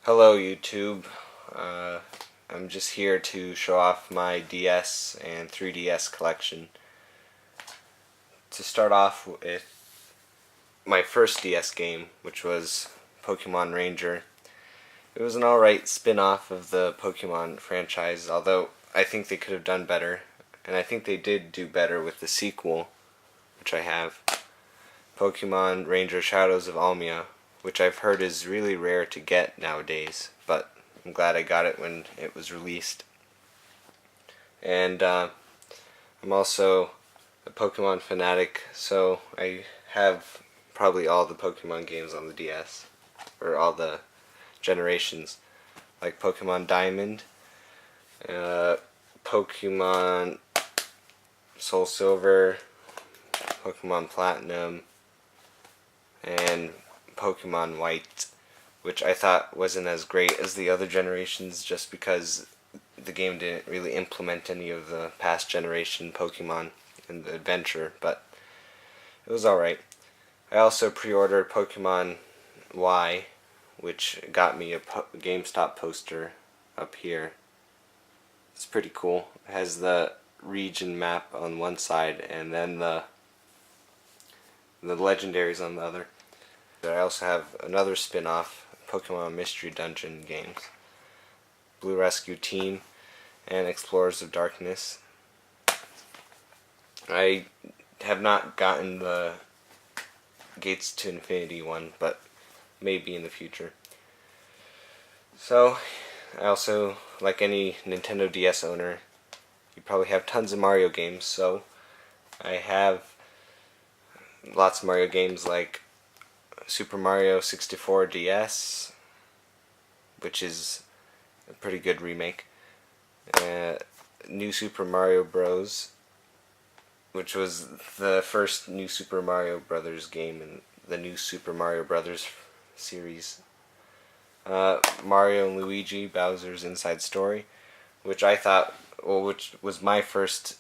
Hello YouTube. I'm just here to show off my DS and 3DS collection. To start off with my first DS game, which was Pokemon Ranger. It was an alright spin-off of the Pokemon franchise, although I think they could have done better. And I think they did do better with the sequel, which I have. Pokemon Ranger Shadows of Almia, which I've heard is really rare to get nowadays, but I'm glad I got it when it was released. And I'm also a Pokemon fanatic, so I have probably all the Pokemon games on the DS, or all the generations, like Pokemon Diamond, Pokemon Soul Silver, Pokemon Platinum, and Pokemon White, which I thought wasn't as great as the other generations just because the game didn't really implement any of the past generation Pokemon in the adventure, but it was alright. I also pre-ordered Pokemon Y, which got me a GameStop poster up here. It's pretty cool. It has the region map on one side and then the legendaries on the other. I also have another spin-off, Pokemon Mystery Dungeon games, Blue Rescue Team, and Explorers of Darkness. I have not gotten the Gates to Infinity one, but maybe in the future. So, I also, like any Nintendo DS owner, you probably have tons of Mario games, so I have lots of Mario games like Super Mario 64 DS, which is a pretty good remake. New Super Mario Bros., which was the first New Super Mario Brothers game in the New Super Mario Brothers series. Mario and Luigi Bowser's Inside Story, which I thought, which was my first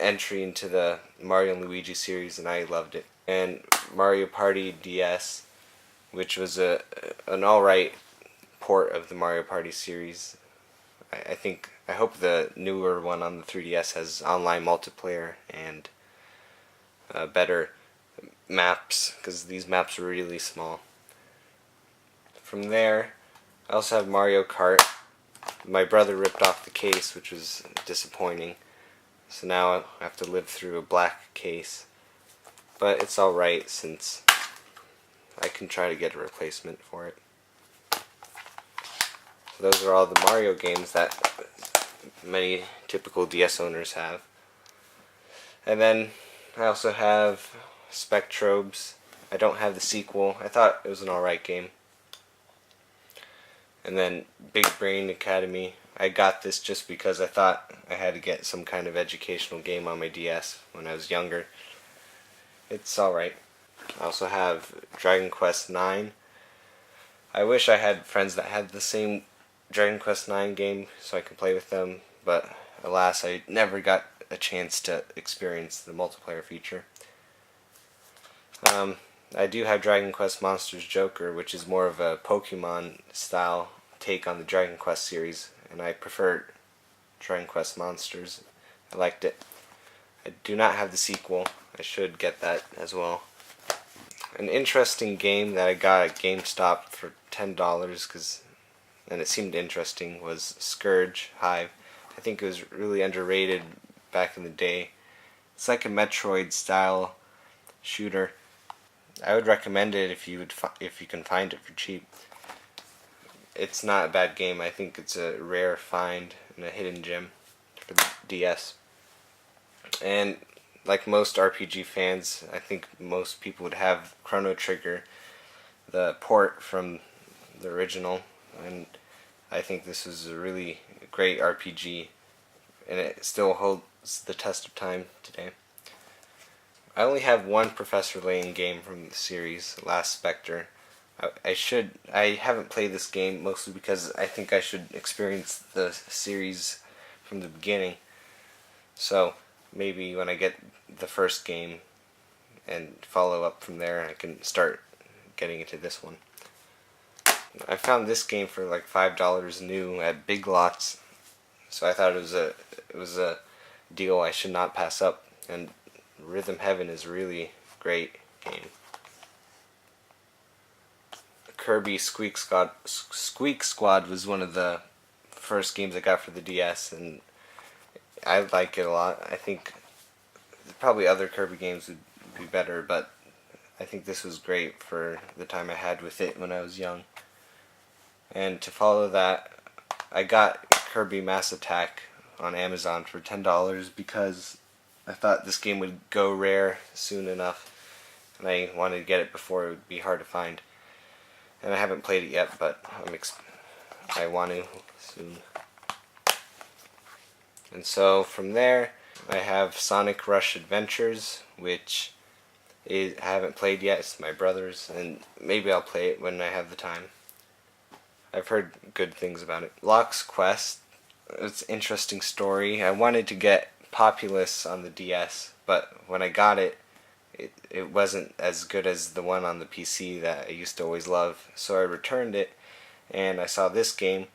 entry into the Mario and Luigi series, and I loved it. And Mario Party DS, which was an alright port of the Mario Party series. I hope the newer one on the 3DS has online multiplayer and better maps, because these maps are really small. From there, I also have Mario Kart. My brother ripped off the case, which was disappointing. So now I have to live through a black case. But it's alright since I can try to get a replacement for it. So those are all the Mario games that many typical DS owners have. And then I also have Spectre. I don't have the sequel. I thought it was an alright game. And then Big Brain Academy. I got this just because I thought I had to get some kind of educational game on my DS when I was younger. It's alright. I also have Dragon Quest IX. I wish I had friends that had the same Dragon Quest IX game so I could play with them, but alas, I never got a chance to experience the multiplayer feature. I do have Dragon Quest Monsters Joker, which is more of a Pokemon style take on the Dragon Quest series, and I prefer Dragon Quest Monsters. I liked it. I do not have the sequel. I should get that as well. An interesting game that I got at GameStop for $10, and it seemed interesting, was Scourge Hive. I think it was really underrated back in the day. It's like a Metroid style shooter. I would recommend it if you can find it for cheap. It's not a bad game. I think it's a rare find and a hidden gem for the DS. And like most RPG fans, I think most people would have Chrono Trigger, the port from the original, and I think this is a really great RPG, and it still holds the test of time today. I only have one Professor Layton game from the series, Last Spectre. I haven't played this game mostly because I think I should experience the series from the beginning. So maybe when I get the first game and follow up from there, I can start getting into this one. I found this game for like $5 new at Big Lots, so I thought it was a deal I should not pass up. And Rhythm Heaven is a really great game. Kirby Squeak Squad was one of the first games I got for the DS, and I like it a lot. I think probably other Kirby games would be better, but I think this was great for the time I had with it when I was young. And to follow that, I got Kirby Mass Attack on Amazon for $10 because I thought this game would go rare soon enough, and I wanted to get it before it would be hard to find. And I haven't played it yet, but I want to soon. And so from there, I have Sonic Rush Adventures, which I haven't played yet. It's my brother's, and maybe I'll play it when I have the time. I've heard good things about it. Lock's Quest. It's an interesting story. I wanted to get Populous on the DS, but when I got it, it wasn't as good as the one on the PC that I used to always love. So I returned it, and I saw this game,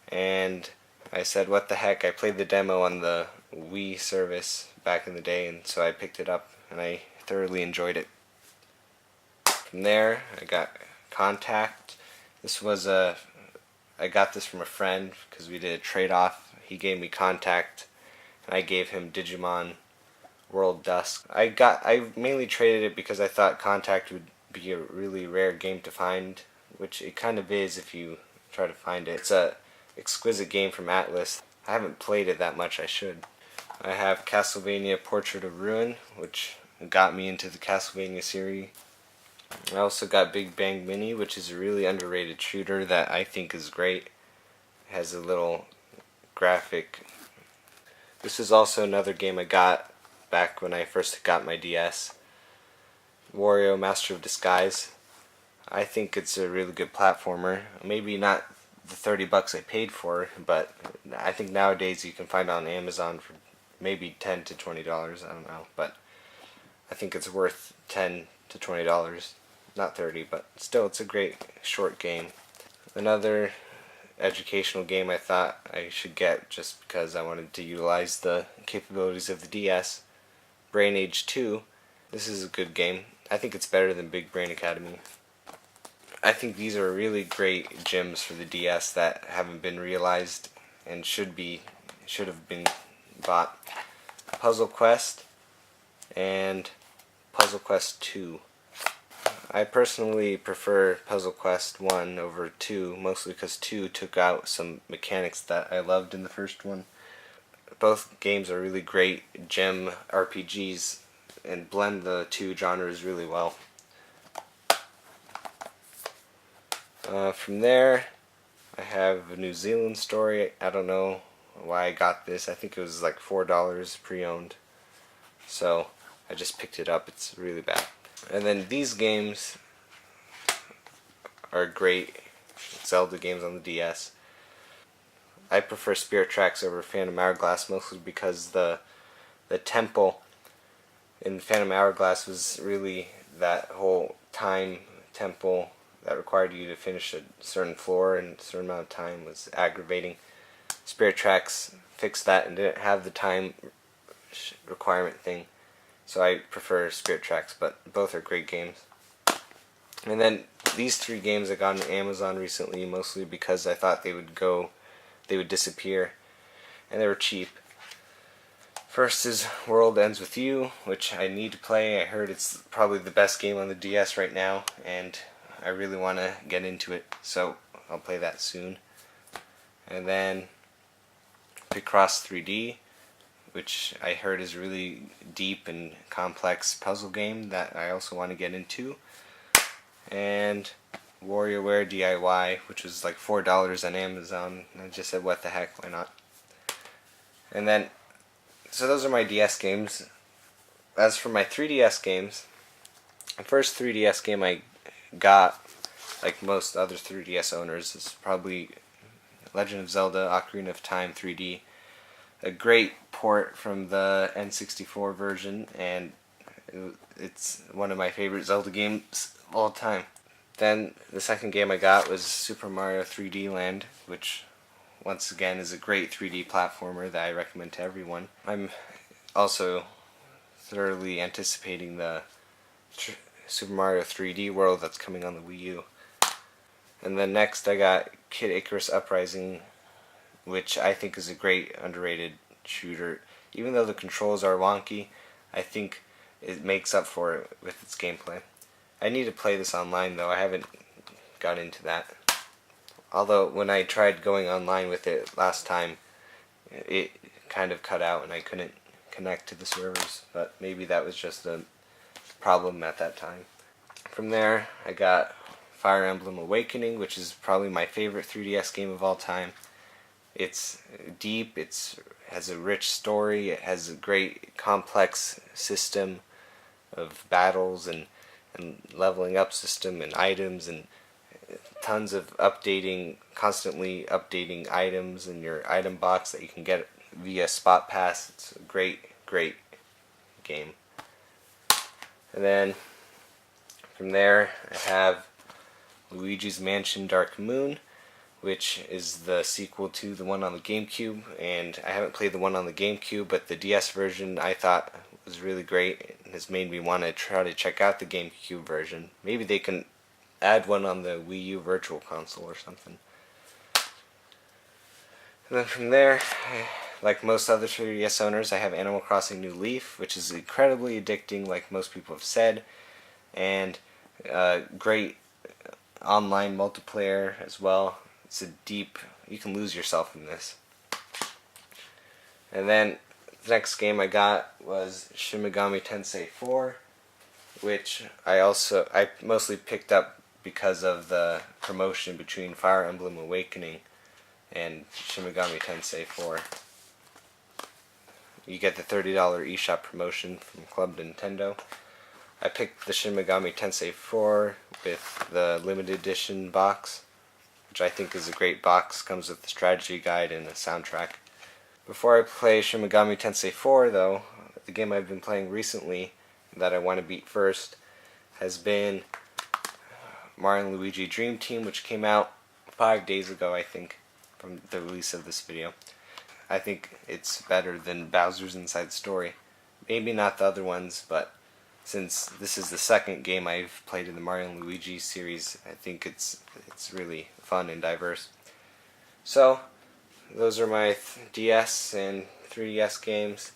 and I said, what the heck. I played the demo on the Wii service back in the day, and so I picked it up, and I thoroughly enjoyed it. From there, I got Contact. I got this from a friend because we did a trade-off. He gave me Contact, and I gave him Digimon World Dusk. I mainly traded it because I thought Contact would be a really rare game to find, which it kind of is if you try to find it. It's a exquisite game from Atlas. I haven't played it that much. I should. I have Castlevania Portrait of Ruin, which got me into the Castlevania series. I also got Big Bang Mini, which is a really underrated shooter that I think is great. It has a little graphic. This is also another game I got back when I first got my DS. Wario Master of Disguise. I think it's a really good platformer. Maybe not the $30 I paid for, but I think nowadays you can find it on Amazon for maybe $10 to $20. I don't know, but I think it's worth $10 to $20. Not 30, but still, it's a great short game. Another educational game I thought I should get just because I wanted to utilize the capabilities of the DS. Brain Age 2. This is a good game. I think it's better than Big Brain Academy. I think these are really great gems for the DS that haven't been realized and should have been bought. Puzzle Quest and Puzzle Quest 2. I personally prefer Puzzle Quest 1 over 2, mostly because 2 took out some mechanics that I loved in the first one. Both games are really great gem RPGs and blend the two genres really well. From there, I have a New Zealand story. I don't know why I got this. I think it was like $4 pre-owned. So I just picked it up. It's really bad. And then these games are great Zelda games on the DS. I prefer Spirit Tracks over Phantom Hourglass mostly because the temple in Phantom Hourglass was really that whole time temple that required you to finish a certain floor in a certain amount of time was aggravating. Spirit Tracks fixed that and didn't have the time requirement thing. So I prefer Spirit Tracks, but both are great games. And then these three games I got on Amazon recently, mostly because I thought they would disappear, and they were cheap. First is World Ends With You, which I need to play. I heard it's probably the best game on the DS right now, and I really want to get into it, so I'll play that soon. And then Picross 3D, which I heard is a really deep and complex puzzle game that I also want to get into. And Warioware DIY, which was like $4 on Amazon. And I just said, what the heck, why not? And then, so those are my DS games. As for my 3DS games, the first 3DS game I got, like most other 3DS owners, is probably Legend of Zelda Ocarina of Time 3D. A great port from the N64 version, and it's one of my favorite Zelda games of all time. Then the second game I got was Super Mario 3D Land, which once again is a great 3D platformer that I recommend to everyone. I'm also thoroughly anticipating the Super Mario 3D World that's coming on the Wii U. And then next I got Kid Icarus Uprising, which I think is a great underrated shooter. Even though the controls are wonky, I think it makes up for it with its gameplay. I need to play this online though, I haven't got into that. Although when I tried going online with it last time, it kind of cut out and I couldn't connect to the servers, but maybe that was just a problem at that time. From there I got Fire Emblem Awakening, which is probably my favorite 3DS game of all time. It's deep, it has a rich story, it has a great complex system of battles and leveling up system and items and tons of constantly updating items in your item box that you can get via Spot Pass. It's a great game. And then from there I have Luigi's Mansion Dark Moon, which is the sequel to the one on the GameCube, and I haven't played the one on the GameCube, but the DS version I thought was really great and has made me want to try to check out the GameCube version. Maybe they can add one on the Wii U Virtual Console or something. And then from there, like most other 3DS owners, I have Animal Crossing New Leaf, which is incredibly addicting like most people have said, and great online multiplayer as well. It's a deep, you can lose yourself in this. And then the next game I got was Shin Megami Tensei 4, which I mostly picked up because of the promotion between Fire Emblem Awakening and Shin Megami Tensei 4. You get the $30 eShop promotion from Club Nintendo. I picked the Shin Megami Tensei 4 with the limited edition box, which I think is a great box. Comes with the strategy guide and a soundtrack. Before I play Shin Megami Tensei 4 though, the game I've been playing recently that I want to beat first has been Mario and Luigi Dream Team, which came out 5 days ago I think, from the release of this video. I think it's better than Bowser's Inside Story. Maybe not the other ones, but since this is the second game I've played in the Mario and Luigi series, I think it's really fun and diverse. So, those are my DS and 3DS games.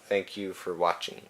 Thank you for watching.